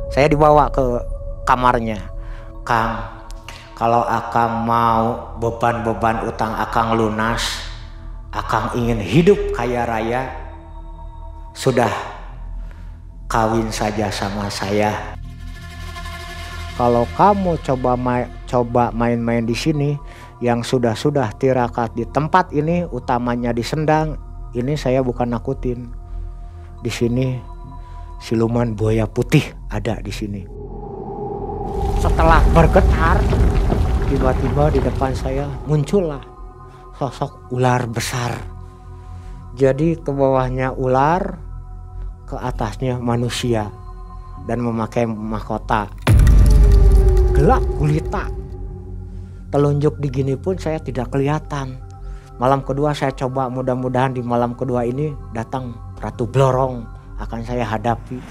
Saya dibawa ke kamarnya. Kang, kalau Akang mau beban-beban utang Akang lunas, Akang ingin hidup kaya raya, sudah kawin saja sama saya. Kalau kamu coba main-main di sini, yang sudah tirakat di tempat ini, utamanya di Sendang, ini saya bukan nakutin. Di sini siluman buaya putih ada di sini. Setelah bergetar, tiba-tiba di depan saya muncullah sosok ular besar. Jadi ke bawahnya ular, ke atasnya manusia dan memakai mahkota. Gelap gulita. Telunjuk di gini pun saya tidak kelihatan. Malam kedua saya coba, mudah-mudahan di malam kedua ini datang Ratu Blorong, akan saya hadapi.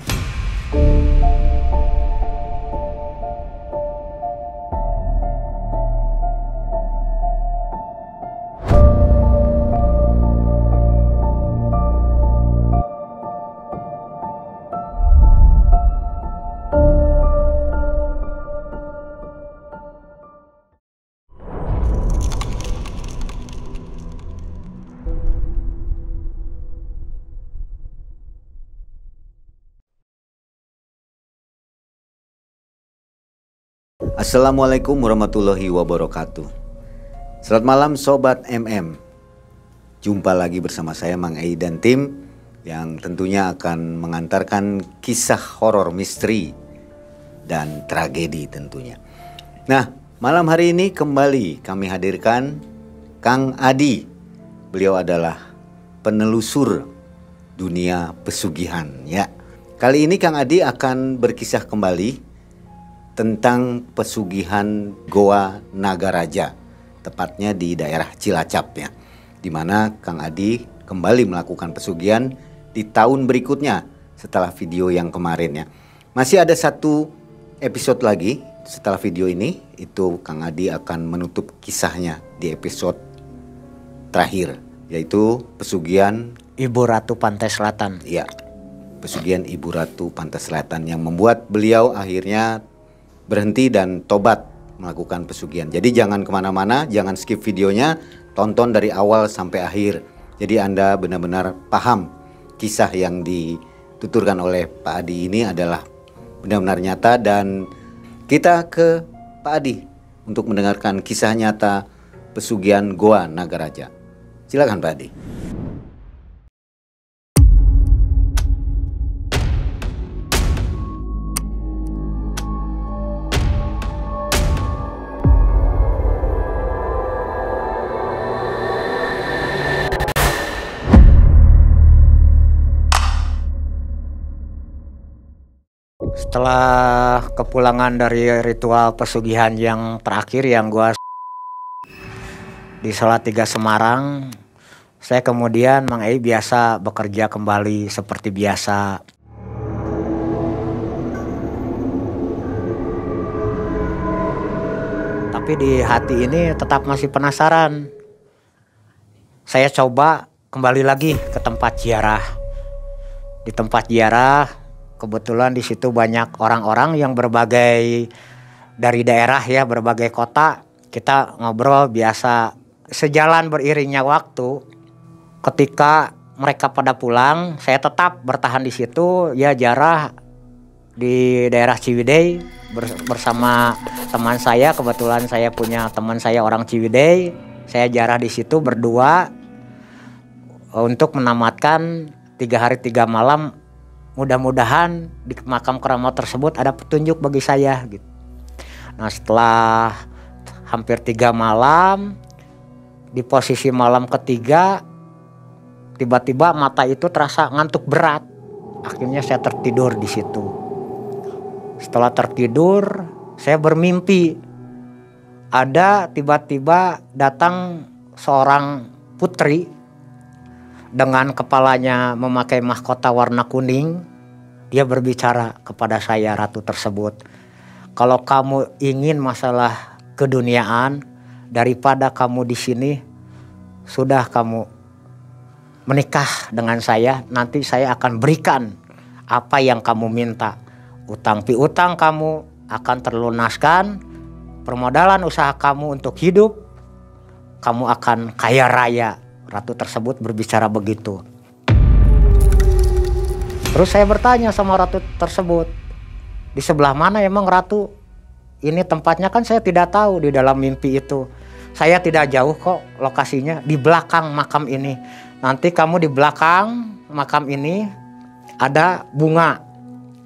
Assalamualaikum warahmatullahi wabarakatuh. Selamat malam Sobat MM. Jumpa lagi bersama saya Mang Ei dan tim yang tentunya akan mengantarkan kisah horor misteri dan tragedi tentunya. Nah, malam hari ini kembali kami hadirkan Kang Adi. Beliau adalah penelusur dunia pesugihan ya. Kali ini Kang Adi akan berkisah kembali tentang pesugihan Goa Nagaraja, tepatnya di daerah Cilacap ya, di mana Kang Adi kembali melakukan pesugihan di tahun berikutnya setelah video yang kemarin ya. Masih ada satu episode lagi setelah video ini, itu Kang Adi akan menutup kisahnya di episode terakhir, yaitu pesugihan Ibu Ratu Pantai Selatan. Ya, pesugihan Ibu Ratu Pantai Selatan yang membuat beliau akhirnya berhenti dan tobat melakukan pesugihan. Jadi jangan kemana-mana, jangan skip videonya, tonton dari awal sampai akhir. Jadi Anda benar-benar paham kisah yang dituturkan oleh Pak Adi ini adalah benar-benar nyata. Dan kita ke Pak Adi untuk mendengarkan kisah nyata pesugihan Goa Nagaraja. Silakan Pak Adi. Setelah kepulangan dari ritual pesugihan yang terakhir yang gua di Salatiga Semarang, saya kemudian Mang Ei biasa bekerja kembali seperti biasa. Tapi di hati ini tetap masih penasaran. Saya coba kembali lagi ke tempat ziarah. Di tempat ziarah kebetulan di situ banyak orang-orang yang berbagai dari daerah ya, berbagai kota. Kita ngobrol biasa, sejalan beriringnya waktu. Ketika mereka pada pulang, saya tetap bertahan di situ ya, ziarah di daerah Ciwidey bersama teman saya. Kebetulan saya punya teman saya orang Ciwidey. Saya ziarah di situ berdua untuk menamatkan 3 hari 3 malam. Mudah-mudahan di makam keramat tersebut ada petunjuk bagi saya gitu. Nah, setelah hampir 3 malam, di posisi malam ketiga, tiba-tiba mata itu terasa ngantuk berat. Akhirnya saya tertidur di situ. Setelah tertidur, saya bermimpi ada tiba-tiba datang seorang putri dengan kepalanya memakai mahkota warna kuning. Dia berbicara kepada saya, ratu tersebut, kalau kamu ingin masalah keduniaan, daripada kamu di sini, sudah kamu menikah dengan saya, nanti saya akan berikan apa yang kamu minta. Utang piutang kamu akan terlunaskan. Permodalan usaha kamu untuk hidup, kamu akan kaya raya. Ratu tersebut berbicara begitu. Terus saya bertanya sama ratu tersebut, di sebelah mana emang ratu? Ini tempatnya kan saya tidak tahu di dalam mimpi itu. Saya tidak jauh kok lokasinya, di belakang makam ini. Nanti kamu di belakang makam ini ada bunga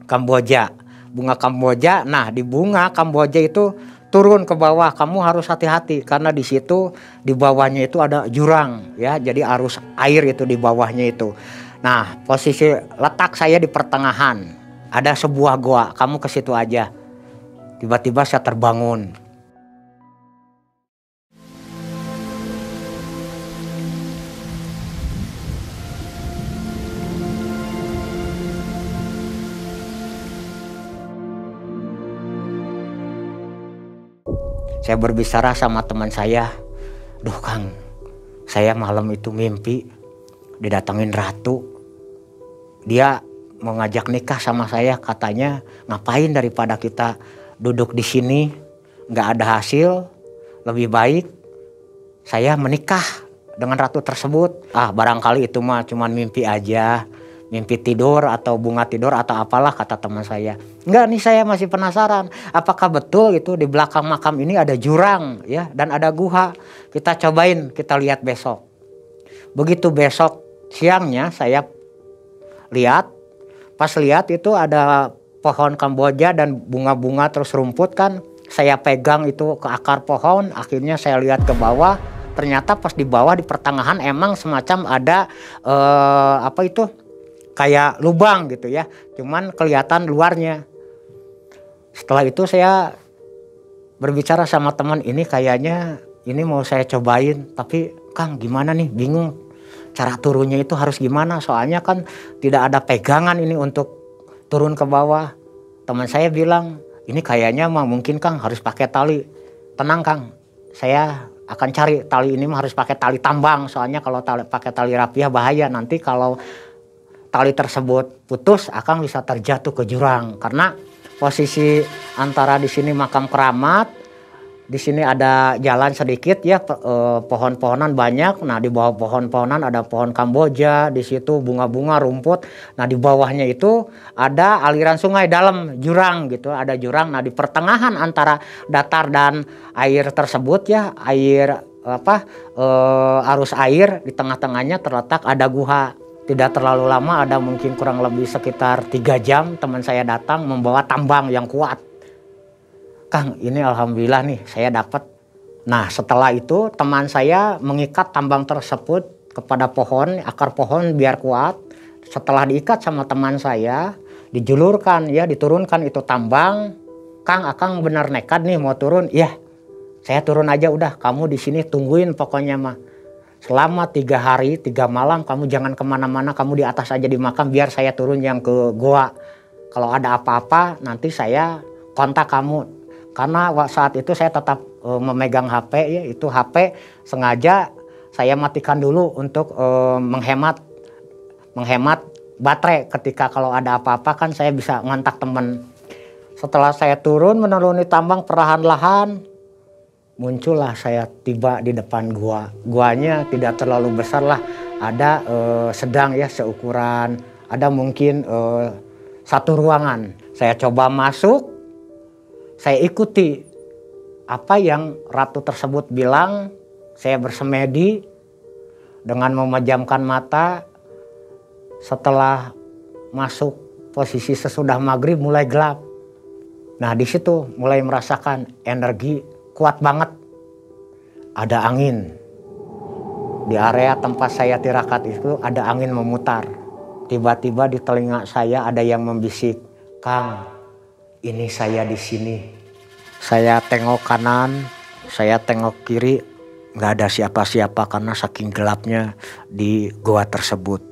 Kamboja. Bunga Kamboja, nah di bunga Kamboja itu turun ke bawah, kamu harus hati-hati karena di situ di bawahnya itu ada jurang ya, jadi arus air itu di bawahnya itu. Nah, posisi letak saya di pertengahan, ada sebuah goa, kamu ke situ aja. Tiba-tiba saya terbangun. Saya berbicara sama teman saya, "Duh Kang, saya malam itu mimpi didatengin ratu. Dia mau ngajak nikah sama saya, katanya ngapain daripada kita duduk di sini nggak ada hasil, lebih baik saya menikah dengan ratu tersebut." Barangkali itu mah cuman mimpi aja, mimpi tidur atau bunga tidur atau apalah, kata teman saya. Enggak, nih saya masih penasaran, apakah betul itu di belakang makam ini ada jurang ya dan ada guha. Kita cobain, kita lihat besok. Begitu besok siangnya saya lihat, pas lihat itu ada pohon Kamboja dan bunga-bunga terus rumput kan. Saya pegang itu ke akar pohon, akhirnya saya lihat ke bawah. Ternyata pas di bawah di pertengahan emang semacam ada kayak lubang gitu ya, cuman kelihatan luarnya. Setelah itu saya berbicara sama teman, ini kayaknya ini mau saya cobain, tapi Kang gimana nih, bingung cara turunnya itu harus gimana, soalnya kan tidak ada pegangan ini untuk turun ke bawah. Teman saya bilang, ini kayaknya mah mungkin Kang harus pakai tali. Tenang Kang, saya akan cari tali ini mah harus pakai tali tambang, soalnya kalau pakai tali rapiah bahaya, nanti kalau tali tersebut putus akan bisa terjatuh ke jurang. Karena posisi antara di sini makam keramat, di sini ada jalan sedikit ya, pohon-pohonan banyak. Nah di bawah pohon-pohonan ada pohon Kamboja, di situ bunga-bunga rumput. Nah di bawahnya itu ada aliran sungai dalam jurang gitu, ada jurang. Nah di pertengahan antara datar dan air tersebut ya, arus air, di tengah-tengahnya terletak ada guha. Tidak terlalu lama, ada mungkin kurang lebih sekitar 3 jam teman saya datang membawa tambang yang kuat. Kang, ini alhamdulillah nih saya dapat. Nah setelah itu teman saya mengikat tambang tersebut kepada pohon, akar pohon biar kuat. Setelah diikat sama teman saya, dijulurkan ya, diturunkan itu tambang. Kang, Akang benar nekat nih mau turun? Iya, saya turun aja udah, kamu di sini tungguin pokoknya mah. Selama 3 hari 3 malam kamu jangan kemana-mana, kamu di atas aja di makam, biar saya turun yang ke goa. Kalau ada apa-apa nanti saya kontak kamu. Karena saat itu saya tetap memegang HP ya, itu HP sengaja saya matikan dulu untuk menghemat baterai. Ketika kalau ada apa-apa kan saya bisa ngontak teman. Setelah saya turun menuruni tambang perlahan-lahan, muncullah saya tiba di depan gua. Guanya tidak terlalu besar lah, ada sedang ya, seukuran, ada mungkin 1 ruangan. Saya coba masuk, saya ikuti apa yang ratu tersebut bilang. Saya bersemedi dengan memejamkan mata. Setelah masuk posisi sesudah maghrib mulai gelap. Nah di situ mulai merasakan energi kuat banget. Ada angin. Di area tempat saya tirakat itu ada angin memutar. Tiba-tiba di telinga saya ada yang membisik, "Kang, ini saya di sini." Saya tengok kanan, saya tengok kiri, nggak ada siapa-siapa karena saking gelapnya di goa tersebut.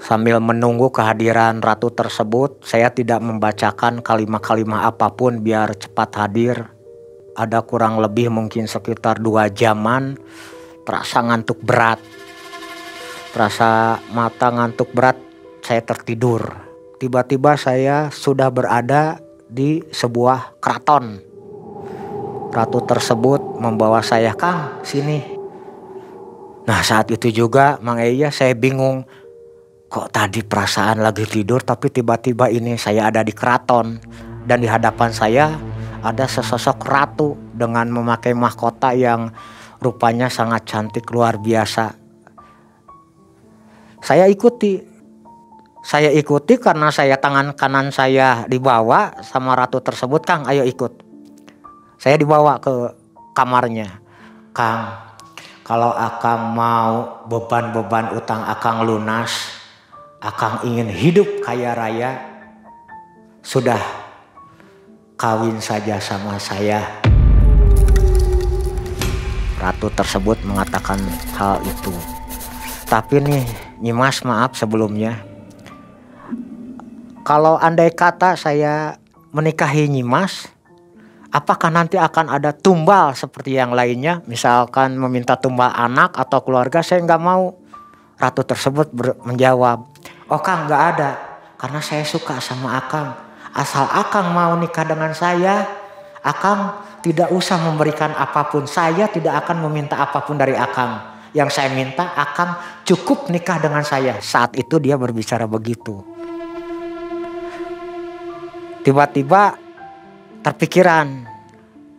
Sambil menunggu kehadiran ratu tersebut, saya tidak membacakan kalimat-kalimat apapun biar cepat hadir. Ada kurang lebih mungkin sekitar 2 jaman, terasa ngantuk berat. Terasa mata ngantuk berat, saya tertidur. tiba-tiba saya sudah berada di sebuah keraton. Ratu tersebut membawa saya, "Kang, sini." Nah saat itu juga Mang Eya saya bingung. Kok tadi perasaan lagi tidur tapi tiba-tiba ini saya ada di keraton. Dan di hadapan saya ada sesosok ratu dengan memakai mahkota yang rupanya sangat cantik luar biasa. Saya ikuti karena tangan kanan saya dibawa sama ratu tersebut. "Kang, ayo ikut." Saya dibawa ke kamarnya. "Kang, kalau Akang mau beban-beban utang Akang lunas, Akang ingin hidup kaya raya, sudah kawin saja sama saya." Ratu tersebut mengatakan hal itu. Tapi nih Nyimas, maaf sebelumnya. Kalau andai kata saya menikahi Nyimas, apakah nanti akan ada tumbal seperti yang lainnya? Misalkan meminta tumbal anak atau keluarga, saya nggak mau. Ratu tersebut menjawab, "Oh Kang, nggak ada. Karena saya suka sama Akang. Asal Akang mau nikah dengan saya, Akang tidak usah memberikan apapun. Saya tidak akan meminta apapun dari Akang. Yang saya minta, Akang cukup nikah dengan saya." Saat itu dia berbicara begitu. Tiba-tiba terpikiran.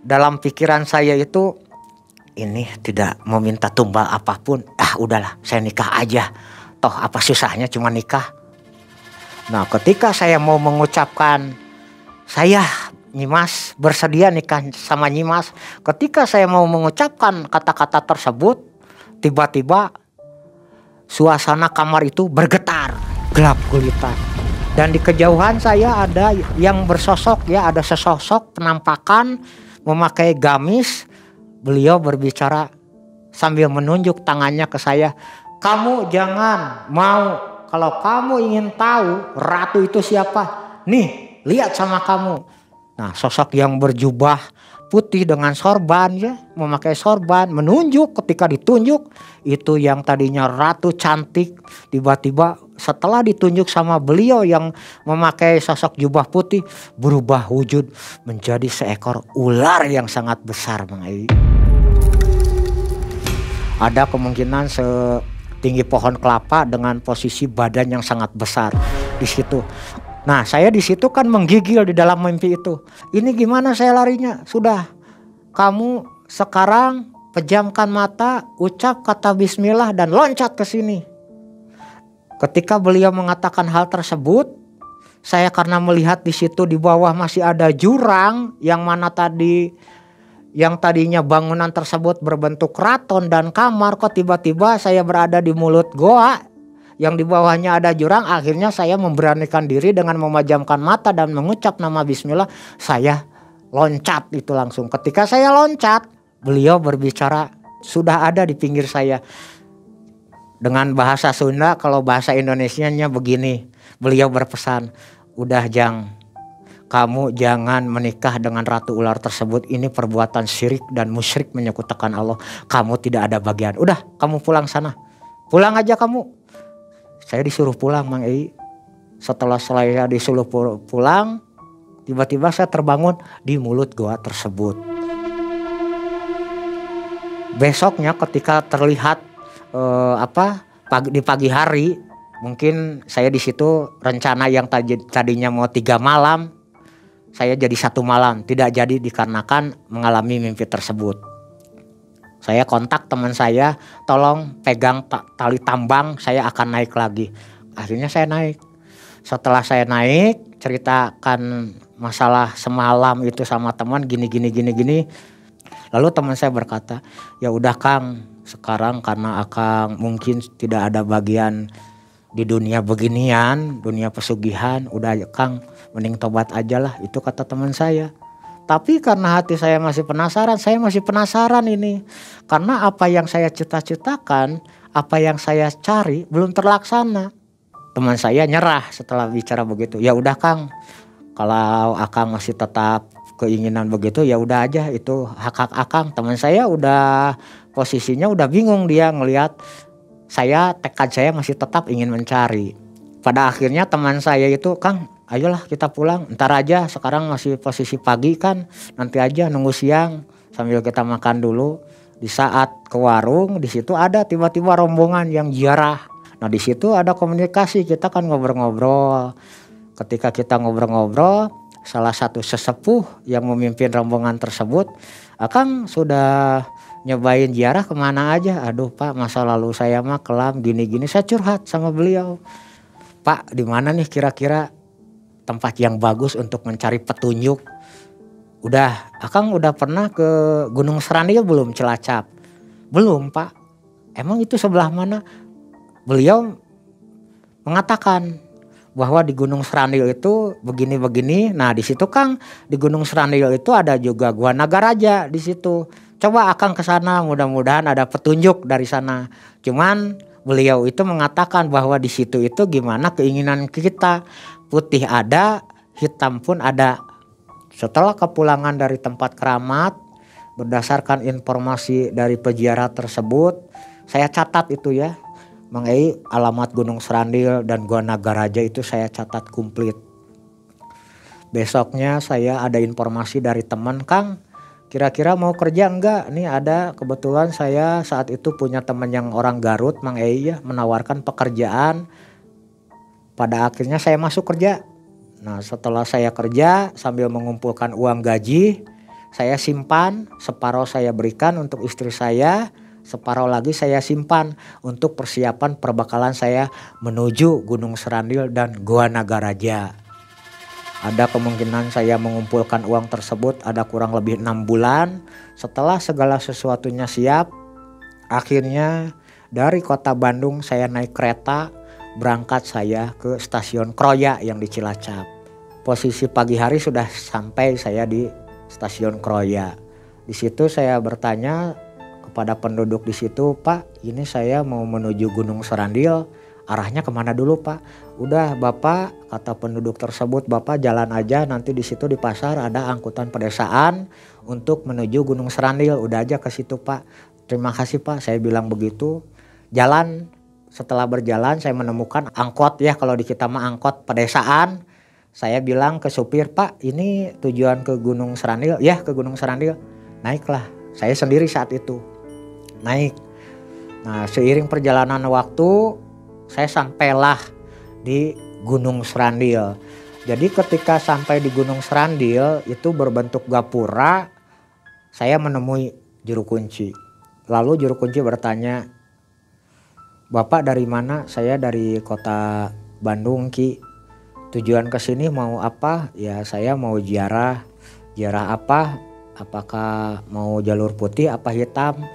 Dalam pikiran saya itu, ini tidak meminta tumbal apapun. Udahlah, saya nikah aja. Toh apa susahnya cuma nikah. Nah ketika saya mau mengucapkan, "Saya Nyimas bersedia nikah sama Nyimas." Ketika saya mau mengucapkan kata-kata tersebut, tiba-tiba suasana kamar itu bergetar, gelap gulita. Dan di kejauhan saya ada yang bersosok, ada sesosok penampakan memakai gamis. Beliau berbicara sambil menunjuk tangannya ke saya, "Kamu jangan mau. Kalau kamu ingin tahu ratu itu siapa, nih lihat sama kamu." Nah sosok yang berjubah putih dengan sorban, memakai sorban, menunjuk. Ketika ditunjuk, itu yang tadinya ratu cantik, tiba-tiba setelah ditunjuk sama beliau yang memakai sosok jubah putih, berubah wujud menjadi seekor ular yang sangat besar, Mang Ei. Ada kemungkinan setinggi pohon kelapa dengan posisi badan yang sangat besar di situ. Nah saya di situ kan menggigil di dalam mimpi itu. Ini gimana saya larinya? Sudah, kamu sekarang pejamkan mata, ucap kata bismillah dan loncat ke sini. Ketika beliau mengatakan hal tersebut, saya karena melihat di situ di bawah masih ada jurang yang mana tadinya bangunan tersebut berbentuk keraton dan kamar, kok tiba-tiba saya berada di mulut goa yang di bawahnya ada jurang. Akhirnya saya memberanikan diri dengan memejamkan mata dan mengucap nama bismillah. Saya loncat itu langsung. Ketika saya loncat, beliau berbicara sudah ada di pinggir saya. Dengan bahasa Sunda, kalau bahasa Indonesianya begini. Beliau berpesan, "Udah Jang, kamu jangan menikah dengan ratu ular tersebut. Ini perbuatan syirik dan musyrik menyekutukan Allah. Kamu tidak ada bagian. Udah, kamu pulang sana. Pulang aja kamu." Saya disuruh pulang, Mang Ei. Setelah saya disuruh pulang, tiba-tiba saya terbangun di mulut goa tersebut. Besoknya ketika terlihat di pagi hari, mungkin saya di situ rencana yang tadinya mau 3 malam, saya jadi 1 malam. Tidak jadi dikarenakan mengalami mimpi tersebut. Saya kontak teman saya, "Tolong pegang tali tambang, saya akan naik lagi." Akhirnya saya naik. Setelah saya naik, ceritakan masalah semalam itu sama teman gini. Lalu teman saya berkata, "Ya udah Kang, sekarang karena Akang mungkin tidak ada bagian di dunia beginian, dunia pesugihan, udah Kang mending tobat aja lah." Itu kata teman saya. Tapi karena hati saya masih penasaran ini. Karena apa yang saya cita-citakan, apa yang saya cari belum terlaksana. Teman saya nyerah setelah bicara begitu. "Ya udah Kang, kalau Akang masih tetap keinginan begitu, ya udah aja, itu hak Akang." Teman saya udah posisinya udah bingung, dia ngelihat tekad saya masih tetap ingin mencari. Pada akhirnya teman saya itu, Kang, ayolah kita pulang, ntar aja, sekarang masih posisi pagi kan, nanti aja nunggu siang sambil kita makan dulu. Di saat ke warung, di situ ada tiba-tiba rombongan yang ziarah. Nah di situ ada komunikasi, kita kan ngobrol-ngobrol. Ketika kita ngobrol-ngobrol, salah satu sesepuh yang memimpin rombongan tersebut, Akang sudah nyobain ziarah kemana aja? Aduh Pak, masa lalu saya mah kelam gini-gini. Saya curhat sama beliau, Pak, di mana nih kira-kira tempat yang bagus untuk mencari petunjuk? Udah, Akang udah pernah ke Gunung Serandil belum, Cilacap? Belum Pak. Emang itu sebelah mana? Beliau mengatakan bahwa di Gunung Serandil itu begini-begini. Nah di situ Kang, di Gunung Serandil itu ada juga Gua Nagaraja di situ. Coba Akang ke sana, mudah-mudahan ada petunjuk dari sana. Cuman beliau itu mengatakan bahwa di situ itu gimana keinginan kita, putih ada, hitam pun ada. Setelah kepulangan dari tempat keramat, berdasarkan informasi dari peziarah tersebut, saya catat itu ya, Mang Ei, alamat Gunung Serandil dan Gua Nagaraja itu saya catat komplit. Besoknya saya ada informasi dari teman, Kang, kira-kira mau kerja enggak? Nih ada, kebetulan saya saat itu punya teman yang orang Garut, Mang Ei ya, menawarkan pekerjaan. Pada akhirnya saya masuk kerja. Nah setelah saya kerja sambil mengumpulkan uang gaji, saya simpan, separuh saya berikan untuk istri saya, separuh lagi saya simpan untuk persiapan perbekalan saya menuju Gunung Serandil dan Gua Nagaraja. Ada kemungkinan saya mengumpulkan uang tersebut ada kurang lebih 6 bulan. Setelah segala sesuatunya siap, akhirnya dari kota Bandung saya naik kereta, berangkat saya ke stasiun Kroya yang di Cilacap. Posisi pagi hari sudah sampai saya di stasiun Kroya. Di situ saya bertanya kepada penduduk di situ, Pak, ini saya mau menuju Gunung Serandil, arahnya kemana dulu Pak? Udah Bapak, kata penduduk tersebut, Bapak jalan aja, nanti di situ di pasar ada angkutan pedesaan untuk menuju Gunung Serandil, udah aja ke situ Pak. Terima kasih Pak, saya bilang begitu. Jalan, setelah berjalan saya menemukan angkot ya, kalau di kita mah angkot pedesaan. Saya bilang ke supir, Pak, ini tujuan ke Gunung Serandil? Ya, ke Gunung Serandil. Naiklah, saya sendiri saat itu naik. Nah seiring perjalanan waktu, saya sampailah di Gunung Serandil. Jadi ketika sampai di Gunung Serandil itu berbentuk gapura, saya menemui juru kunci. Lalu juru kunci bertanya, Bapak dari mana? Saya dari kota Bandung Ki. Tujuan ke sini mau apa? Ya saya mau ziarah. Ziarah apa? Apakah mau jalur putih apa hitam?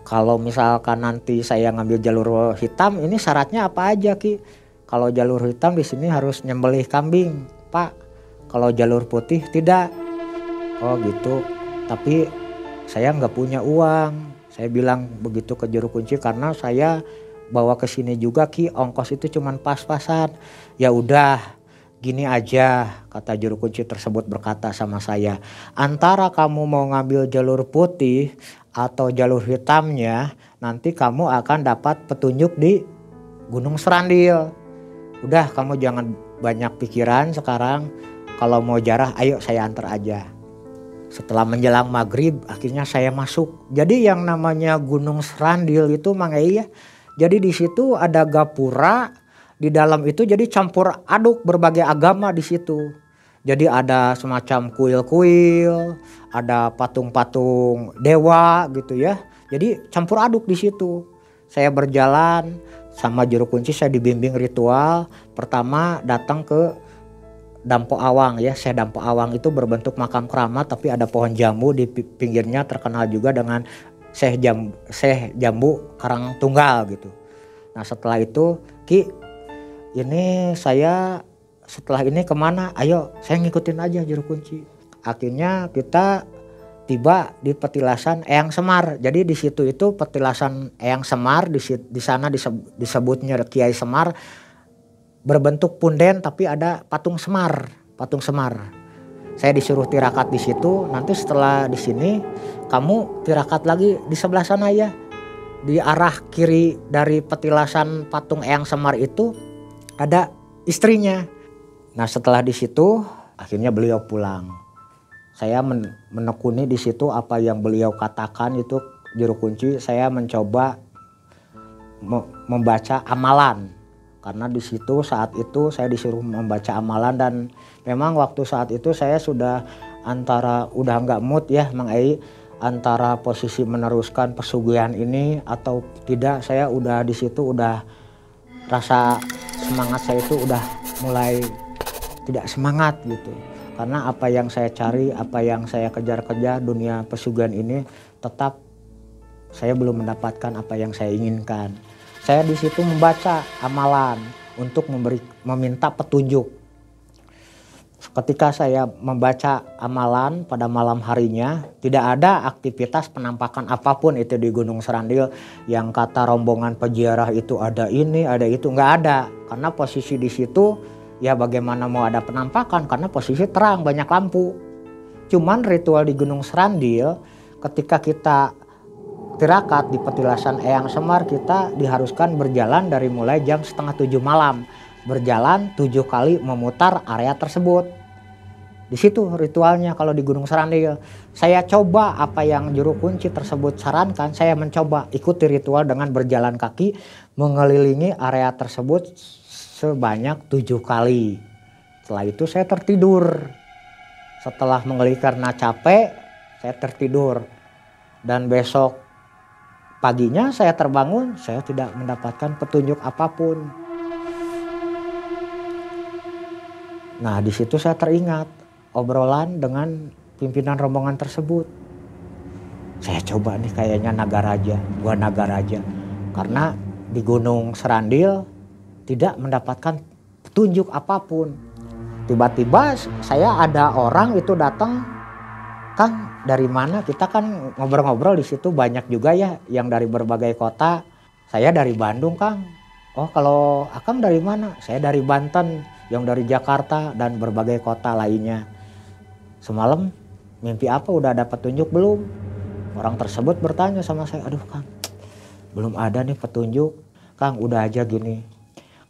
Kalau misalkan nanti saya ngambil jalur hitam, ini syaratnya apa aja Ki? Kalau jalur hitam di sini harus nyembelih kambing, Pak. Kalau jalur putih tidak. Oh gitu. Tapi saya nggak punya uang. Saya bilang begitu ke juru kunci karena saya bawa ke sini juga Ki, ongkos itu cuman pas-pasan. Ya udah. Gini aja, kata juru kunci tersebut berkata sama saya, antara kamu mau ngambil jalur putih atau jalur hitamnya, nanti kamu akan dapat petunjuk di Gunung Serandil. Udah kamu jangan banyak pikiran sekarang, kalau mau ziarah ayo saya antar aja. Setelah menjelang maghrib akhirnya saya masuk. Jadi yang namanya Gunung Serandil itu Mang Ei ya, jadi di situ ada gapura. Di dalam itu jadi campur aduk berbagai agama di situ. Jadi ada semacam kuil-kuil, ada patung-patung dewa gitu ya. Jadi campur aduk di situ. Saya berjalan sama juru kunci, saya dibimbing ritual. Pertama datang ke Dampo Awang ya. Saya Dampo Awang itu berbentuk makam keramat tapi ada pohon jambu di pinggirnya, terkenal juga dengan Syekh Jambu Karang Tunggal gitu. Nah setelah itu, Ki, ini saya setelah ini kemana? Ayo saya ngikutin aja juru kunci. Akhirnya kita tiba di petilasan Eyang Semar. Jadi di situ itu petilasan Eyang Semar, di sana disebutnya Kiai Semar, berbentuk punden tapi ada patung Semar. Saya disuruh tirakat di situ. Nanti setelah di sini kamu tirakat lagi di sebelah sana ya. Di arah kiri dari petilasan patung Eyang Semar itu ada istrinya. Nah setelah di situ akhirnya beliau pulang. Saya menekuni di situ apa yang beliau katakan itu juru kunci. Saya mencoba membaca amalan karena di situ saat itu saya disuruh membaca amalan, dan memang waktu saat itu saya sudah antara udah nggak mood ya Mang Ei, antara posisi meneruskan pesugihan ini atau tidak. Saya udah di situ udah rasa semangat saya itu udah mulai tidak semangat gitu, karena apa yang saya cari, apa yang saya kejar-kejar dunia pesugihan ini tetap saya belum mendapatkan apa yang saya inginkan. Saya di situ membaca amalan untuk meminta petunjuk. Ketika saya membaca amalan pada malam harinya, tidak ada aktivitas penampakan apapun itu di Gunung Serandil. Yang kata rombongan peziarah itu ada ini, ada itu, nggak ada. Karena posisi di situ ya bagaimana mau ada penampakan, karena posisi terang, banyak lampu. Cuman ritual di Gunung Serandil ketika kita tirakat di petilasan Eyang Semar, kita diharuskan berjalan dari mulai jam 6:30 malam. Berjalan 7 kali memutar area tersebut. Di situ ritualnya kalau di Gunung Serandil. Saya coba apa yang juru kunci tersebut sarankan, saya mencoba ikuti ritual dengan berjalan kaki mengelilingi area tersebut sebanyak 7 kali. Setelah itu saya tertidur. Setelah mengelilingi karena capek, saya tertidur. Dan besok paginya saya terbangun, saya tidak mendapatkan petunjuk apapun. Nah di situ saya teringat obrolan dengan pimpinan rombongan tersebut. Saya coba nih kayaknya Nagaraja, gua Nagaraja. Karena di Gunung Serandil tidak mendapatkan petunjuk apapun. Tiba-tiba saya ada orang itu datang, Kang dari mana? Kita kan ngobrol-ngobrol di situ banyak juga ya yang dari berbagai kota. Saya dari Bandung, Kang. Oh kalau Akang dari mana? Saya dari Banten, yang dari Jakarta dan berbagai kota lainnya. Semalam mimpi apa, udah ada petunjuk belum? Orang tersebut bertanya sama saya, aduh Kang belum ada nih petunjuk. Kang udah aja gini,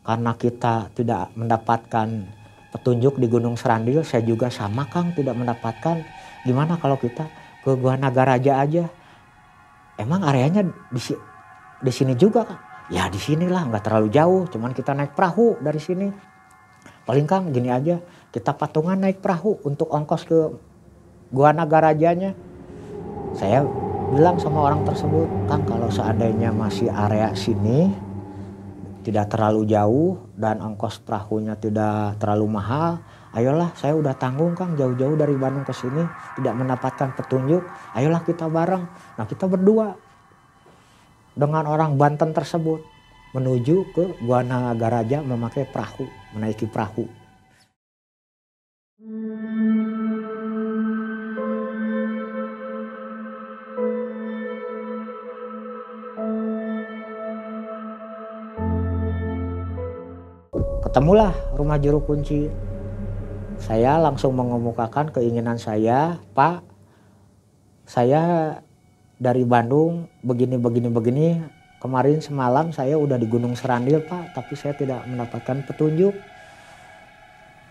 karena kita tidak mendapatkan petunjuk di Gunung Serandil, saya juga sama Kang tidak mendapatkan. Gimana kalau kita ke Gua Nagaraja aja? Emang areanya di sini juga Kang? Ya di sinilah, nggak terlalu jauh, cuman kita naik perahu dari sini. Paling Kang gini aja, kita patungan naik perahu untuk ongkos ke Gua Nagarajanya. Saya bilang sama orang tersebut, Kang kalau seandainya masih area sini tidak terlalu jauh dan ongkos perahunya tidak terlalu mahal, ayolah saya udah tanggung Kang jauh-jauh dari Bandung ke sini tidak mendapatkan petunjuk, ayolah kita bareng. Nah kita berdua dengan orang Banten tersebut menuju ke Gua Nagaraja memakai perahu, menaiki perahu. Ketemulah rumah juru kunci. Saya langsung mengemukakan keinginan saya, Pak, saya dari Bandung begini. Kemarin semalam saya udah di Gunung Serandil Pak, tapi saya tidak mendapatkan petunjuk.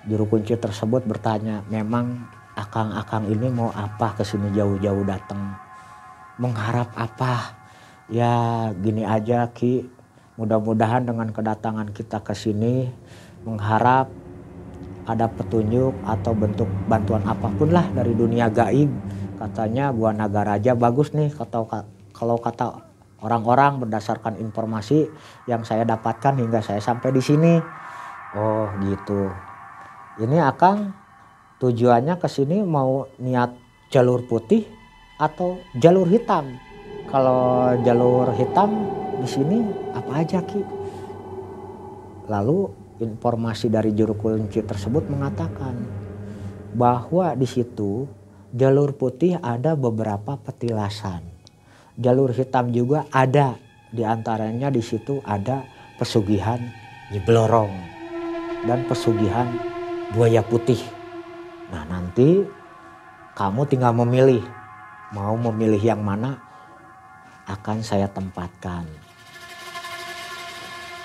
Juru kunci tersebut bertanya, memang akang-akang ini mau apa kesini jauh-jauh datang? Mengharap apa? Ya gini aja Ki, mudah-mudahan dengan kedatangan kita ke sini mengharap ada petunjuk atau bentuk bantuan apapun lah dari dunia gaib. Katanya Gua Nagaraja bagus nih kalau kata orang-orang berdasarkan informasi yang saya dapatkan hingga saya sampai di sini. Oh gitu. Ini Akang tujuannya ke sini mau niat jalur putih atau jalur hitam? Kalau jalur hitam di sini apa aja Ki? Lalu informasi dari juru kunci tersebut mengatakan bahwa di situ jalur putih ada beberapa petilasan. Jalur hitam juga ada, di antaranya di situ ada pesugihan Nyi Blorong dan pesugihan Buaya Putih. Nah nanti kamu tinggal memilih, mau memilih yang mana akan saya tempatkan.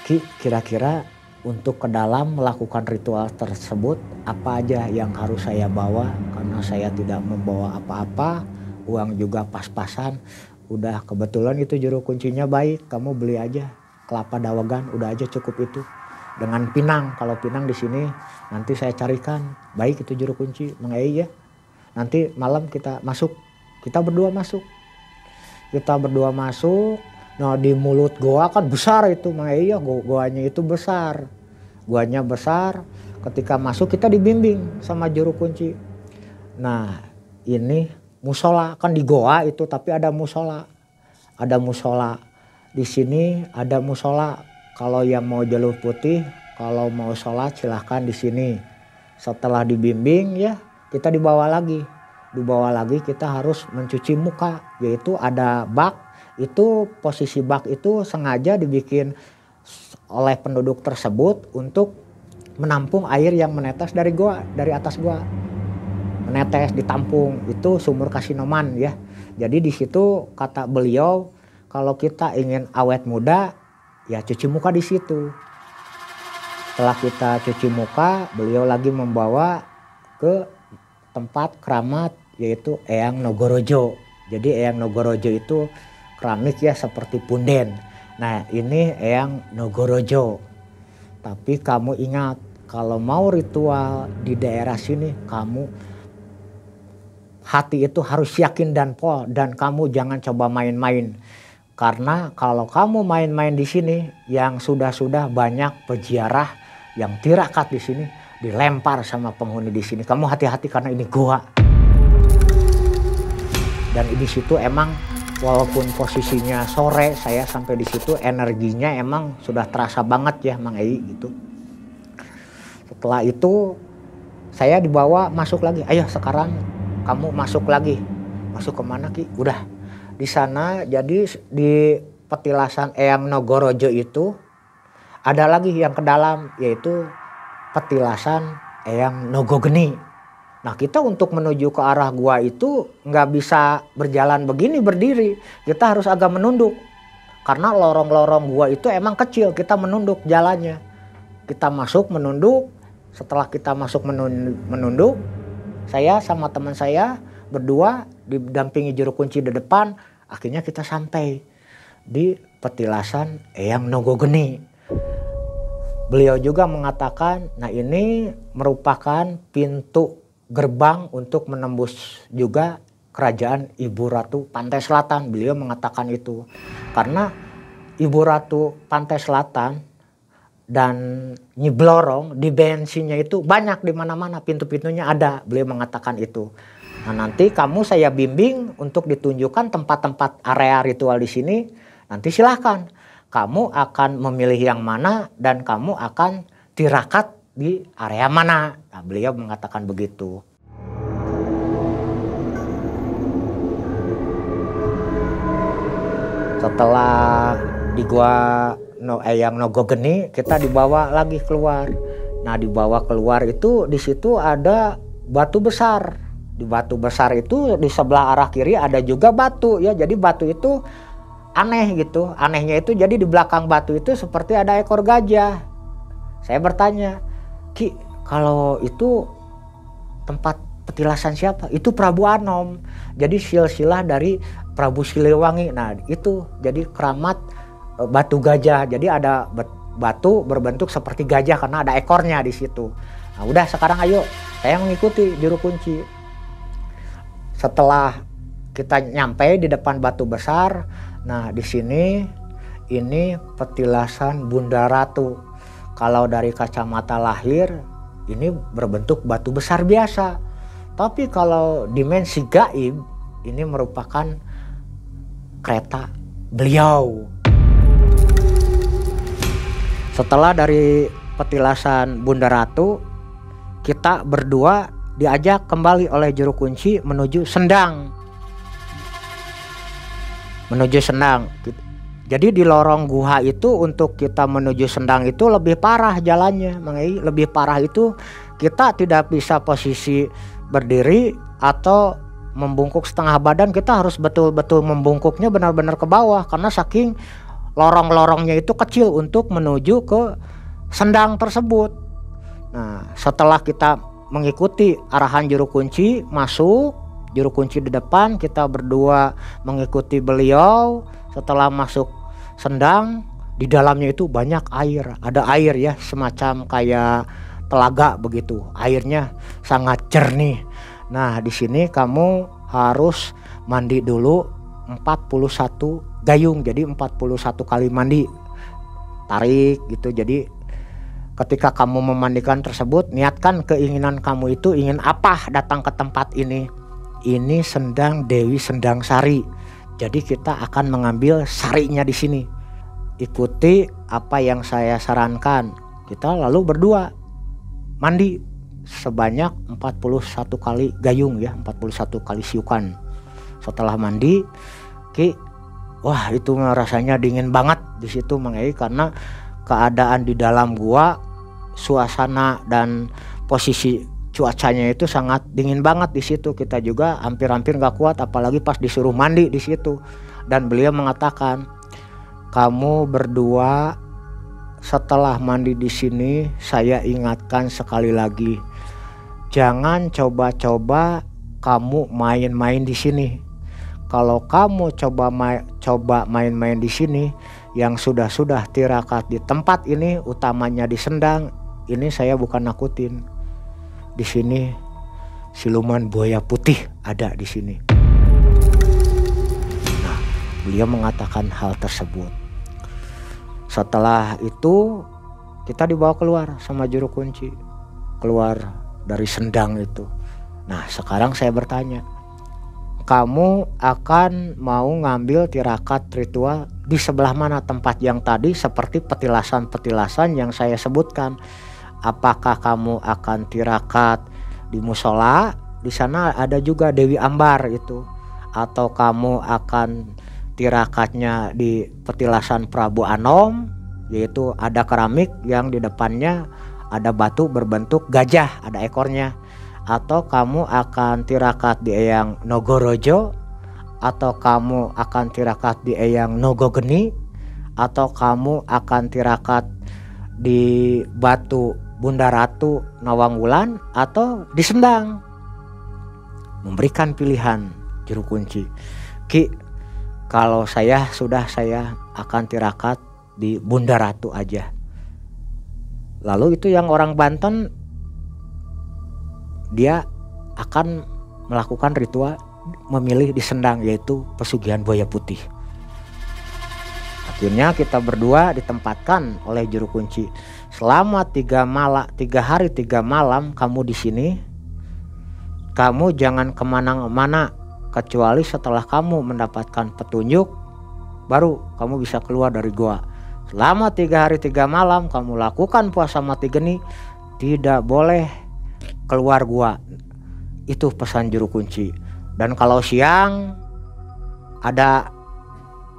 Ki, kira-kira untuk ke dalam melakukan ritual tersebut, apa aja yang harus saya bawa, karena saya tidak membawa apa-apa, uang juga pas-pasan. Udah kebetulan itu juru kuncinya baik, kamu beli aja kelapa dawagan, udah aja cukup itu. Dengan pinang, kalau pinang di sini nanti saya carikan. Baik itu juru kunci, Mang Ei ya. Nanti malam kita masuk, kita berdua masuk. Kita berdua masuk, nah di mulut goa kan besar itu Mang Ei ya, goanya itu besar. Goanya besar, ketika masuk kita dibimbing sama juru kunci. Nah ini musola, kan di goa itu tapi ada musola. Ada musola. Di sini ada musola. Kalau yang mau jalur putih, kalau mau sholat silahkan di sini. Setelah dibimbing ya, kita dibawa lagi. Dibawa lagi kita harus mencuci muka, yaitu ada bak. Itu posisi bak itu sengaja dibikin oleh penduduk tersebut untuk menampung air yang menetes dari goa, dari atas goa. Menetes, ditampung, itu sumur Kasinoman ya. Jadi di situ kata beliau, kalau kita ingin awet muda ya cuci muka di situ. Setelah kita cuci muka, beliau lagi membawa ke tempat keramat yaitu Eyang Nogorojo. Jadi Eyang Nogorojo itu keramik ya seperti punden. Nah ini Eyang Nogorojo. Tapi kamu ingat, kalau mau ritual di daerah sini, kamu hati itu harus yakin dan pol, dan kamu jangan coba main-main. Karena kalau kamu main-main di sini, yang sudah-sudah banyak peziarah yang tirakat di sini dilempar sama penghuni di sini. Kamu hati-hati karena ini goa. Dan di situ emang walaupun posisinya sore, saya sampai di situ energinya emang sudah terasa banget ya Mang Ei gitu. Setelah itu saya dibawa masuk lagi. Ayo sekarang kamu masuk lagi. Masuk kemana Ki? Udah di sana. Jadi di petilasan Eyang Nogorojo itu ada lagi yang ke dalam, yaitu petilasan Eyang Nogogeni. Nah kita untuk menuju ke arah gua itu nggak bisa berjalan begini berdiri, kita harus agak menunduk. Karena lorong-lorong gua itu emang kecil, kita menunduk jalannya. Kita masuk menunduk, setelah kita masuk menunduk, saya sama teman saya berdua didampingi juru kunci di depan, akhirnya kita sampai di petilasan Eyang Nogogeni. Beliau juga mengatakan, nah ini merupakan pintu gerbang untuk menembus juga kerajaan Ibu Ratu Pantai Selatan. Beliau mengatakan itu karena Ibu Ratu Pantai Selatan dan Nyi Blorong di bensinnya itu banyak di mana-mana, pintu-pintunya ada. Beliau mengatakan itu. Nah nanti kamu saya bimbing untuk ditunjukkan tempat-tempat area ritual di sini. Nanti silahkan kamu akan memilih yang mana dan kamu akan tirakat di area mana. Nah, beliau mengatakan begitu. Setelah di gua Eyang Nogogeni, kita dibawa lagi keluar. Nah dibawa keluar itu di situ ada batu besar. Di batu besar itu di sebelah arah kiri ada juga batu ya. Jadi batu itu aneh gitu. Anehnya itu jadi di belakang batu itu seperti ada ekor gajah. Saya bertanya, Ki, kalau itu tempat petilasan siapa? Itu Prabu Anom. Jadi silsilah dari Prabu Siliwangi. Nah itu jadi keramat batu gajah. Jadi ada batu berbentuk seperti gajah karena ada ekornya di situ. Nah udah sekarang ayo, saya mengikuti juru kunci. Setelah kita nyampe di depan batu besar, nah di sini ini petilasan Bunda Ratu. Kalau dari kacamata lahir ini berbentuk batu besar biasa. Tapi kalau dimensi gaib ini merupakan kereta beliau. Setelah dari petilasan Bunda Ratu, kita berdua diajak kembali oleh juru kunci menuju Sendang. Menuju Sendang. Jadi di lorong guha itu untuk kita menuju Sendang itu lebih parah jalannya, Mang Ei. Lebih parah itu kita tidak bisa posisi berdiri atau membungkuk setengah badan, kita harus betul-betul membungkuknya benar-benar ke bawah karena saking lorong-lorongnya itu kecil untuk menuju ke sendang tersebut. Nah, setelah kita mengikuti arahan juru kunci masuk, juru kunci di depan, kita berdua mengikuti beliau. Setelah masuk sendang, di dalamnya itu banyak air, ada air ya, semacam kayak telaga begitu. Airnya sangat jernih. Nah, di sini kamu harus mandi dulu 41 gayung. Jadi 41 kali mandi. Tarik gitu. Jadi ketika kamu memandikan tersebut, niatkan keinginan kamu itu ingin apa datang ke tempat ini. Ini sendang Dewi Sendang Sari. Jadi kita akan mengambil sarinya di sini. Ikuti apa yang saya sarankan. Kita lalu berdua mandi sebanyak 41 kali gayung ya, 41 kali siukan. Setelah mandi, wah itu rasanya dingin banget di situ Mang Ei, karena keadaan di dalam gua, suasana dan posisi cuacanya itu sangat dingin banget di situ. Kita juga hampir-hampir nggak kuat, apalagi pas disuruh mandi di situ. Dan beliau mengatakan, kamu berdua setelah mandi di sini, saya ingatkan sekali lagi, jangan coba-coba kamu main-main di sini. Kalau kamu coba main-main di sini, yang sudah tirakat di tempat ini, utamanya di sendang, ini saya bukan nakutin. Di sini siluman buaya putih ada di sini. Nah, beliau mengatakan hal tersebut. Setelah itu kita dibawa keluar sama juru kunci, keluar dari sendang itu. Nah, sekarang saya bertanya, kamu akan mau ngambil tirakat ritual di sebelah mana tempat yang tadi seperti petilasan-petilasan yang saya sebutkan? Apakah kamu akan tirakat di musola? Di sana ada juga Dewi Ambar itu. Atau kamu akan tirakatnya di petilasan Prabu Anom, yaitu ada keramik yang di depannya ada batu berbentuk gajah, ada ekornya. Atau kamu akan tirakat di Eyang Nogorojo, atau kamu akan tirakat di Eyang Nogogeni, atau kamu akan tirakat di Batu Bunda Ratu Nawangwulan, atau di Sendang. Memberikan pilihan juru kunci. Kalau saya akan tirakat di Bunda Ratu aja. Lalu itu yang orang Banten, dia akan melakukan ritual memilih di Sendang, yaitu pesugihan buaya putih. Akhirnya kita berdua ditempatkan oleh juru kunci. Selama 3 hari 3 malam kamu di sini. Kamu jangan kemana-mana kecuali setelah kamu mendapatkan petunjuk, baru kamu bisa keluar dari gua. Selama 3 hari 3 malam kamu lakukan puasa mati geni, tidak boleh keluar gua. Itu pesan juru kunci. Dan kalau siang ada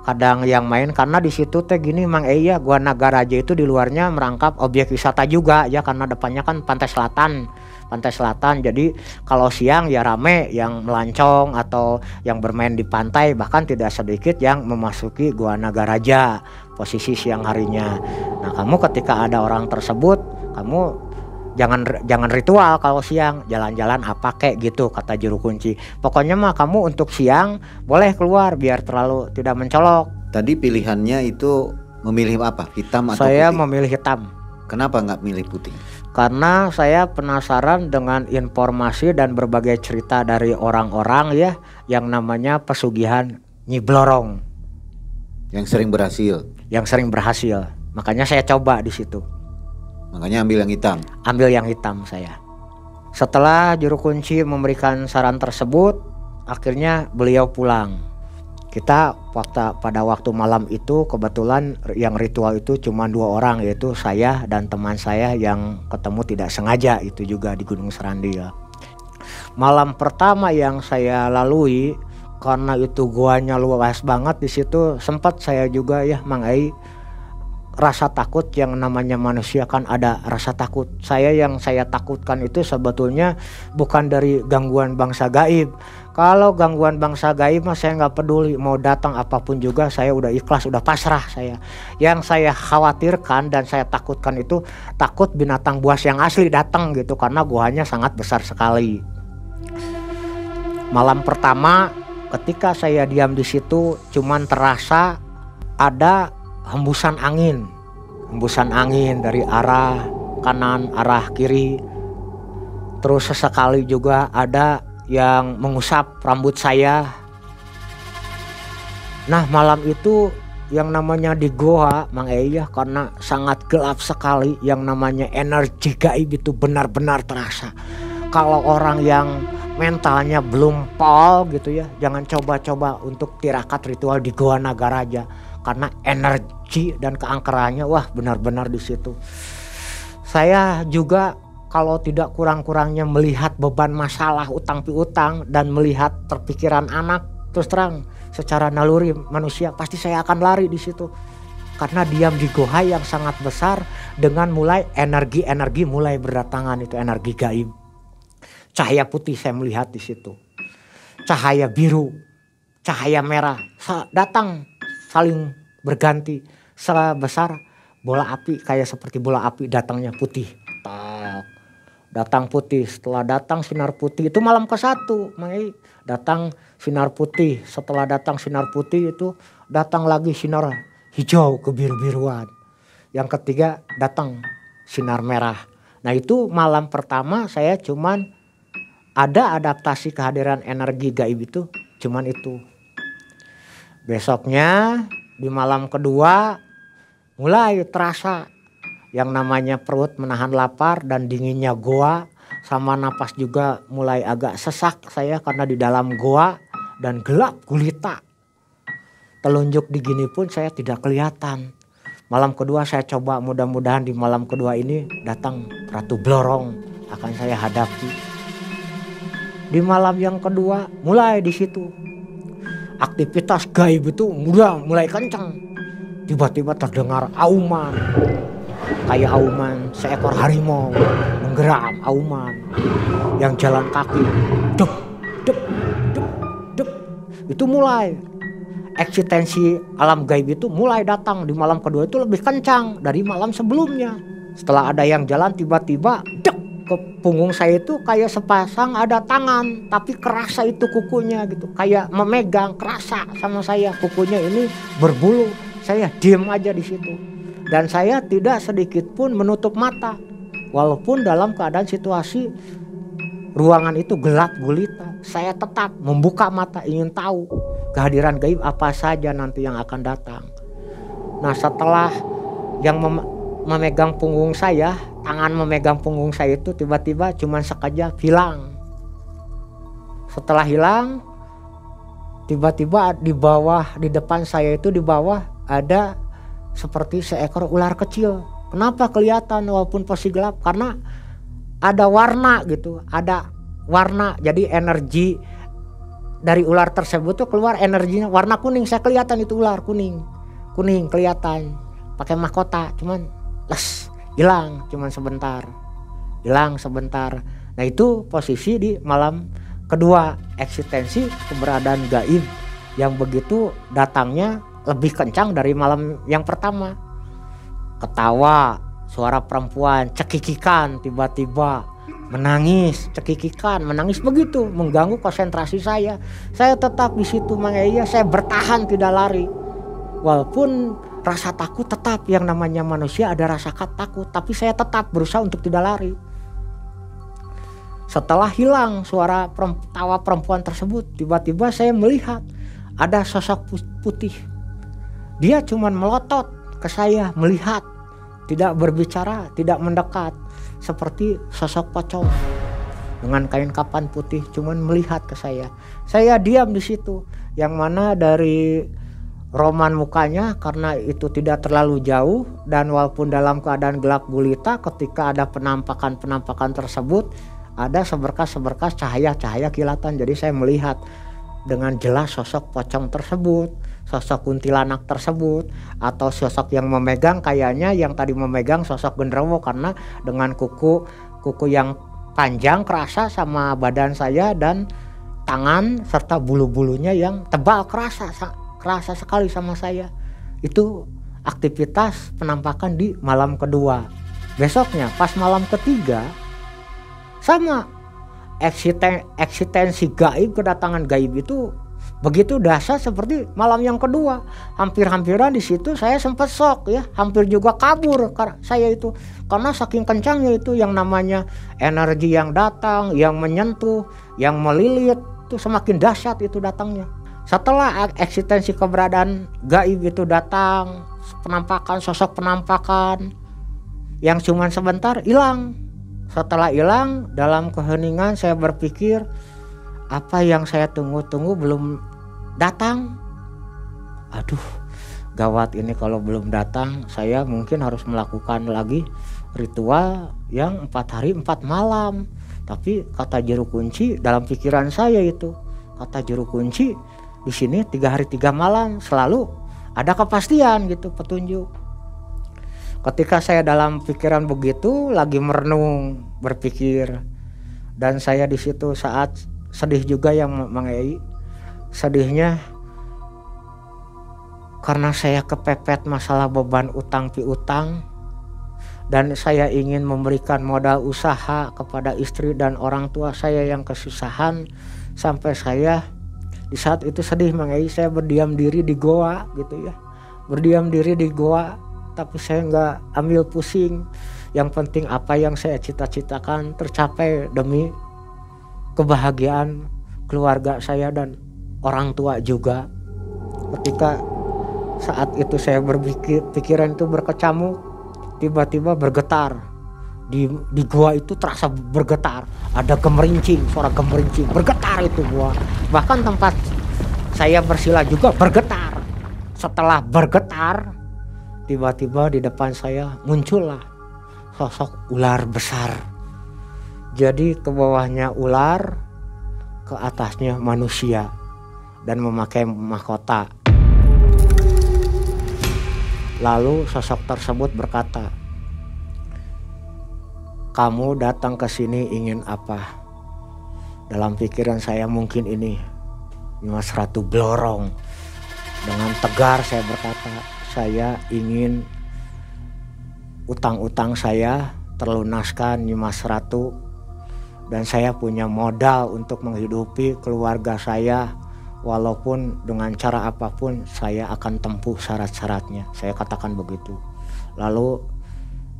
kadang yang main, karena di situ teh gini Mang Ei ya, Gua Nagaraja itu di luarnya merangkap objek wisata juga ya, karena depannya kan pantai selatan. Jadi kalau siang ya rame yang melancong atau yang bermain di pantai, bahkan tidak sedikit yang memasuki Gua Nagaraja posisi siang harinya. Nah, kamu ketika ada orang tersebut, kamu jangan ritual kalau siang, jalan-jalan apa kek gitu kata juru kunci. Pokoknya mah kamu untuk siang boleh keluar biar terlalu tidak mencolok. Tadi pilihannya itu memilih apa? Hitam atau saya putih? Memilih hitam. Kenapa nggak milih putih? Karena saya penasaran dengan informasi dan berbagai cerita dari orang-orang ya, yang namanya pesugihan Nyi Blorong. Yang sering berhasil. Makanya saya coba di situ. Makanya ambil yang hitam. Ambil yang hitam saya. Setelah juru kunci memberikan saran tersebut, akhirnya beliau pulang. Kita pada waktu malam itu kebetulan yang ritual itu cuma 2 orang, yaitu saya dan teman saya yang ketemu tidak sengaja itu juga di Gunung Serandil. Malam pertama yang saya lalui, karena itu guanya luas banget di situ, sempat saya juga ya Mang Ei rasa takut yang namanya manusia kan ada rasa takut. Yang saya takutkan itu sebetulnya bukan dari gangguan bangsa gaib. Kalau gangguan bangsa gaib mah saya nggak peduli, mau datang apapun juga saya udah ikhlas, udah pasrah saya. Yang saya khawatirkan dan saya takutkan itu takut binatang buas yang asli datang gitu, karena guanya sangat besar sekali. Malam pertama ketika saya diam di situ cuman terasa ada hembusan angin dari arah kanan, arah kiri. Terus sesekali juga ada yang mengusap rambut saya. Nah malam itu yang namanya di goa Mang Eyah, karena sangat gelap sekali, yang namanya energi gaib itu benar-benar terasa. Kalau orang yang mentalnya belum pol gitu ya, jangan coba-coba untuk tirakat ritual di Goa Nagaraja, karena energi dan keangkerannya wah benar-benar di situ. Saya juga kalau tidak kurang-kurangnya melihat beban masalah utang piutang dan melihat terpikiran anak, terus terang secara naluri manusia pasti saya akan lari di situ. Karena diam di goa yang sangat besar dengan mulai energi-energi mulai berdatangan, itu energi gaib. Cahaya putih saya melihat di situ. Cahaya biru, cahaya merah datang saling berganti. Sebesar bola api, kayak seperti bola api datangnya putih. Datang putih, setelah datang sinar putih itu malam ke-1 datang sinar putih, setelah datang sinar putih itu datang lagi sinar hijau kebiru-biruan, yang ketiga datang sinar merah. Nah itu malam pertama saya cuman ada adaptasi kehadiran energi gaib itu cuman itu. Besoknya di malam kedua mulai terasa yang namanya perut menahan lapar dan dinginnya goa, sama napas juga mulai agak sesak saya karena di dalam goa dan gelap gulita. Telunjuk di gini pun saya tidak kelihatan. Malam kedua saya coba, mudah-mudahan di malam kedua ini datang Ratu Blorong akan saya hadapi. Di malam yang kedua mulai di situ aktivitas gaib itu mulai kencang. Tiba-tiba terdengar auman. Kayak auman seekor harimau menggeram, auman yang jalan kaki, dep dep dep dep. Itu mulai eksistensi alam gaib itu mulai datang di malam kedua itu lebih kencang dari malam sebelumnya. Setelah ada yang jalan tiba-tiba dek ke punggung saya itu kayak sepasang ada tangan, tapi kerasa itu kukunya gitu, kayak memegang, kerasa sama saya kukunya ini berbulu. Saya diem aja di situ. Dan saya tidak sedikit pun menutup mata. Walaupun dalam keadaan situasi ruangan itu gelap gulita, saya tetap membuka mata ingin tahu kehadiran gaib apa saja nanti yang akan datang. Nah setelah yang memegang punggung saya, tangan memegang punggung saya itu tiba-tiba cuman sekejap hilang. Setelah hilang, tiba-tiba di bawah, di depan saya itu di bawah ada seperti seekor ular kecil. Kenapa kelihatan walaupun posisi gelap? Karena ada warna gitu, ada warna. Jadi energi dari ular tersebut tuh keluar energinya warna kuning. Saya kelihatan itu ular kuning kelihatan. Pakai mahkota, cuman hilang, cuman sebentar. Hilang sebentar. Nah itu posisi di malam kedua, eksistensi keberadaan gaib yang begitu datangnya lebih kencang dari malam yang pertama. Ketawa, suara perempuan, cekikikan, tiba-tiba menangis, cekikikan, menangis begitu mengganggu konsentrasi saya. Saya tetap di situ Mang Eyah, saya bertahan tidak lari. Walaupun rasa takut tetap, yang namanya manusia ada rasa takut, tapi saya tetap berusaha untuk tidak lari. Setelah hilang suara tawa perempuan tersebut, tiba-tiba saya melihat ada sosok putih. Dia cuman melotot ke saya, melihat, tidak berbicara, tidak mendekat, seperti sosok pocong dengan kain kapan putih, cuman melihat ke saya. Saya diam di situ, yang mana dari roman mukanya karena itu tidak terlalu jauh, dan walaupun dalam keadaan gelap gulita, ketika ada penampakan tersebut ada seberkas-seberkas cahaya kilatan. Jadi saya melihat dengan jelas sosok pocong tersebut, sosok kuntilanak tersebut, atau sosok yang memegang, kayaknya yang tadi memegang sosok genderuwo karena dengan kuku yang panjang kerasa sama badan saya dan tangan serta bulu-bulunya yang tebal kerasa sekali sama saya. Itu aktivitas penampakan di malam kedua. Besoknya pas malam ketiga sama, eksistensi gaib, kedatangan gaib itu begitu dahsyat seperti malam yang kedua. Hampir-hampiran di situ saya sempat shock ya, hampir juga kabur saya itu karena saking kencangnya itu yang namanya energi yang datang, yang menyentuh, yang melilit itu semakin dahsyat itu datangnya. Setelah eksistensi keberadaan gaib itu datang, penampakan, sosok penampakan yang cuman sebentar hilang. Setelah hilang, dalam keheningan saya berpikir, apa yang saya tunggu-tunggu belum datang. Aduh, gawat ini kalau belum datang. Saya mungkin harus melakukan lagi ritual yang 4 hari 4 malam. Tapi kata juru kunci dalam pikiran saya itu, kata juru kunci di sini 3 hari 3 malam selalu ada kepastian gitu, petunjuk. Ketika saya dalam pikiran begitu, lagi merenung, berpikir, dan saya di situ saat sedih juga yang Mang Ei. Sedihnya karena saya kepepet masalah beban utang piutang, dan saya ingin memberikan modal usaha kepada istri dan orang tua saya yang kesusahan. Sampai saya di saat itu sedih Mang Ei, saya berdiam diri di goa gitu ya, berdiam diri di goa. Tapi saya nggak ambil pusing. Yang penting apa yang saya cita-citakan tercapai demi kebahagiaan keluarga saya dan orang tua juga. Ketika saat itu saya pikiran itu berkecamuk, tiba-tiba bergetar. Di gua itu terasa bergetar. Ada gemerincing, suara gemerincing, bergetar itu gua. Bahkan tempat saya bersila juga bergetar. Setelah bergetar, tiba-tiba di depan saya muncullah sosok ular besar. Jadi ke bawahnya ular, ke atasnya manusia dan memakai mahkota. Lalu sosok tersebut berkata, "Kamu datang ke sini ingin apa?" Dalam pikiran saya mungkin ini Mas Ratu Blorong. Dengan tegar saya berkata, "Saya ingin utang-utang saya terlunaskan Nyimas Ratu, dan saya punya modal untuk menghidupi keluarga saya, walaupun dengan cara apapun saya akan tempuh syarat-syaratnya." Saya katakan begitu. Lalu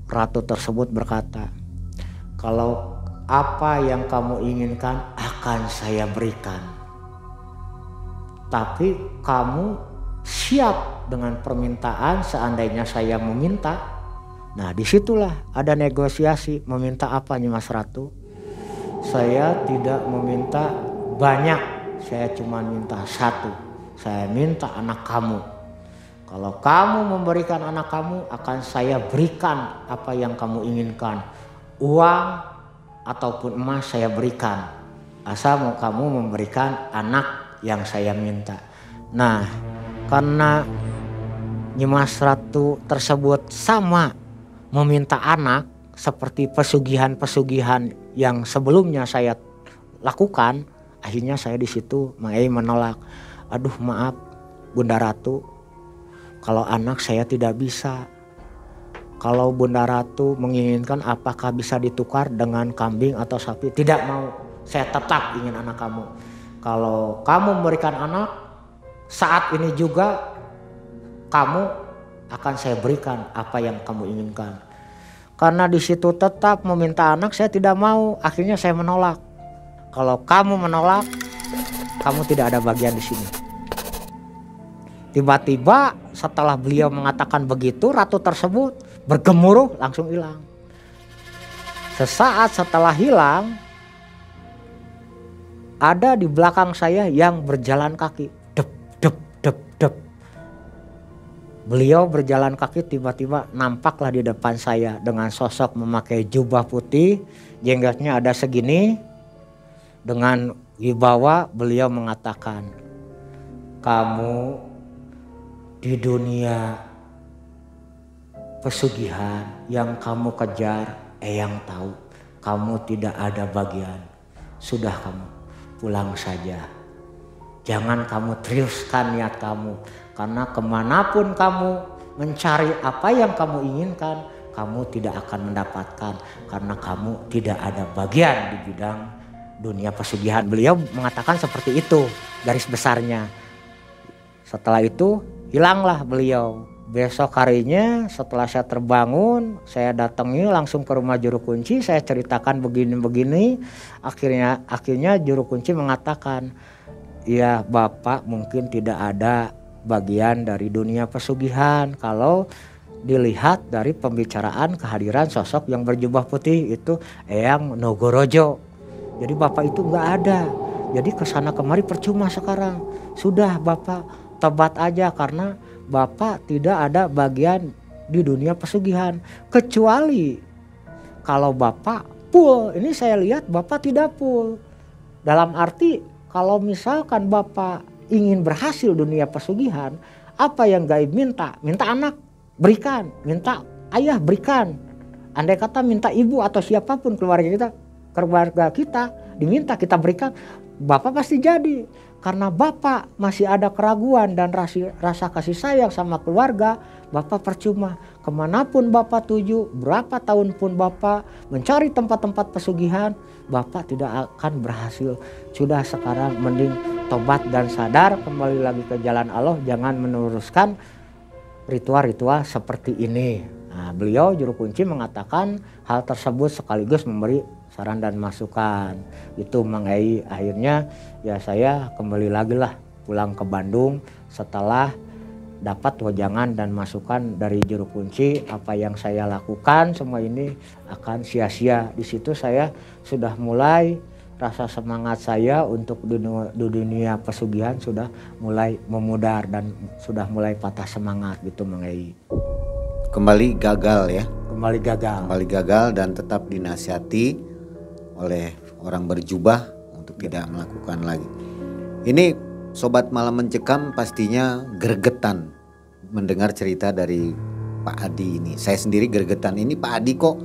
ratu tersebut berkata, "Kalau apa yang kamu inginkan akan saya berikan, tapi kamu siap dengan permintaan seandainya saya meminta." Nah disitulah ada negosiasi. Meminta apa nih Mas Ratu? Saya tidak meminta banyak, saya cuma minta satu. Saya minta anak kamu. Kalau kamu memberikan anak kamu, akan saya berikan apa yang kamu inginkan. Uang ataupun emas saya berikan, asal mau kamu memberikan anak yang saya minta. Nah, karena Nyimas Ratu tersebut sama meminta anak seperti pesugihan-pesugihan yang sebelumnya saya lakukan, akhirnya saya di situ Mang Ei menolak. "Aduh maaf Bunda Ratu, kalau anak saya tidak bisa. Kalau Bunda Ratu menginginkan apakah bisa ditukar dengan kambing atau sapi?" "Tidak mau, saya tetap ingin anak kamu. Kalau kamu memberikan anak, saat ini juga kamu akan saya berikan apa yang kamu inginkan." Karena di situ tetap meminta anak, saya tidak mau. Akhirnya saya menolak. "Kalau kamu menolak, kamu tidak ada bagian di sini." Tiba-tiba setelah beliau mengatakan begitu, ratu tersebut bergemuruh langsung hilang. Sesaat setelah hilang, ada di belakang saya yang berjalan kaki. Dep, dep, dep, dep. Beliau berjalan kaki, tiba-tiba nampaklah di depan saya dengan sosok memakai jubah putih, jenggotnya ada segini, dengan Wibawa beliau mengatakan, kamu di dunia pesugihan yang kamu kejar, Eyang tahu kamu tidak ada bagian. Sudah kamu pulang saja. Jangan kamu teruskan niat kamu. Karena kemanapun kamu mencari apa yang kamu inginkan, kamu tidak akan mendapatkan. Karena kamu tidak ada bagian di bidang dunia pesugihan. Beliau mengatakan seperti itu garis besarnya. Setelah itu hilanglah beliau. Besok harinya setelah saya terbangun, saya datangi langsung ke rumah juru kunci, saya ceritakan begini-begini. Akhirnya juru kunci mengatakan, ya Bapak mungkin tidak ada bagian dari dunia pesugihan. Kalau dilihat dari pembicaraan kehadiran sosok yang berjubah putih itu Eyang Nogorojo. Jadi Bapak itu nggak ada. Jadi kesana kemari percuma sekarang. Sudah Bapak tobat aja karena Bapak tidak ada bagian di dunia pesugihan. Kecuali kalau Bapak full. Ini saya lihat Bapak tidak full. Dalam arti kalau misalkan Bapak ingin berhasil dunia pesugihan, apa yang gaib minta? Minta anak, berikan. Minta ayah, berikan. Andai kata minta ibu atau siapapun keluarga kita diminta kita berikan, Bapak pasti jadi. Karena Bapak masih ada keraguan dan rasa kasih sayang sama keluarga, Bapak percuma. Kemanapun Bapak tuju, berapa tahun pun Bapak mencari tempat-tempat pesugihan, Bapak tidak akan berhasil. Sudah sekarang mending tobat dan sadar, kembali lagi ke jalan Allah, jangan meneruskan ritual-ritual seperti ini. Nah, beliau juru kunci mengatakan hal tersebut sekaligus memberi saran dan masukan. Itu Mang Ei. Akhirnya ya saya kembali lagi lah pulang ke Bandung setelah dapat wejangan dan masukan dari juru kunci. Apa yang saya lakukan semua ini akan sia-sia. Di situ saya sudah mulai rasa semangat saya untuk dunia pesugihan sudah mulai memudar dan sudah mulai patah semangat gitu Mang Ei. Kembali gagal ya. Kembali gagal Dan tetap dinasihati oleh orang berjubah untuk tidak melakukan lagi. Ini Sobat Malam Mencekam pastinya gregetan mendengar cerita dari Pak Adi ini. Saya sendiri gregetan, ini Pak Adi kok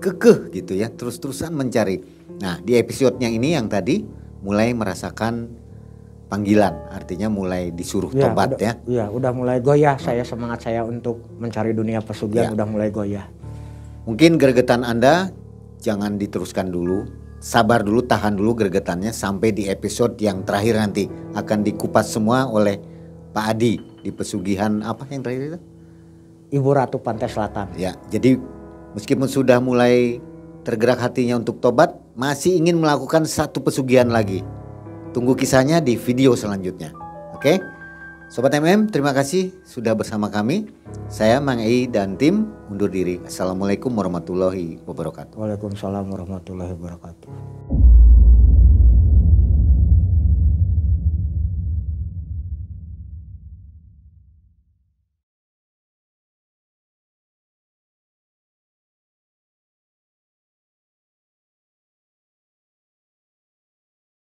kekeh gitu ya, terus-terusan mencari. Nah di episodenya ini yang tadi mulai merasakan panggilan, artinya mulai disuruh tobat ya. Iya, udah mulai goyah saya, semangat saya untuk mencari dunia pesugihan udah mulai goyah. Mungkin gregetan Anda jangan diteruskan dulu, sabar dulu, tahan dulu gregetannya sampai di episode yang terakhir nanti akan dikupas semua oleh Pak Adi di pesugihan apa yang terakhir itu? Ibu Ratu Pantai Selatan. Ya, jadi meskipun sudah mulai tergerak hatinya untuk tobat, masih ingin melakukan satu pesugihan lagi. Tunggu kisahnya di video selanjutnya. Oke? Sobat terima kasih sudah bersama kami. Saya Mang Ei dan tim undur diri. Assalamualaikum warahmatullahi wabarakatuh. Waalaikumsalam warahmatullahi wabarakatuh.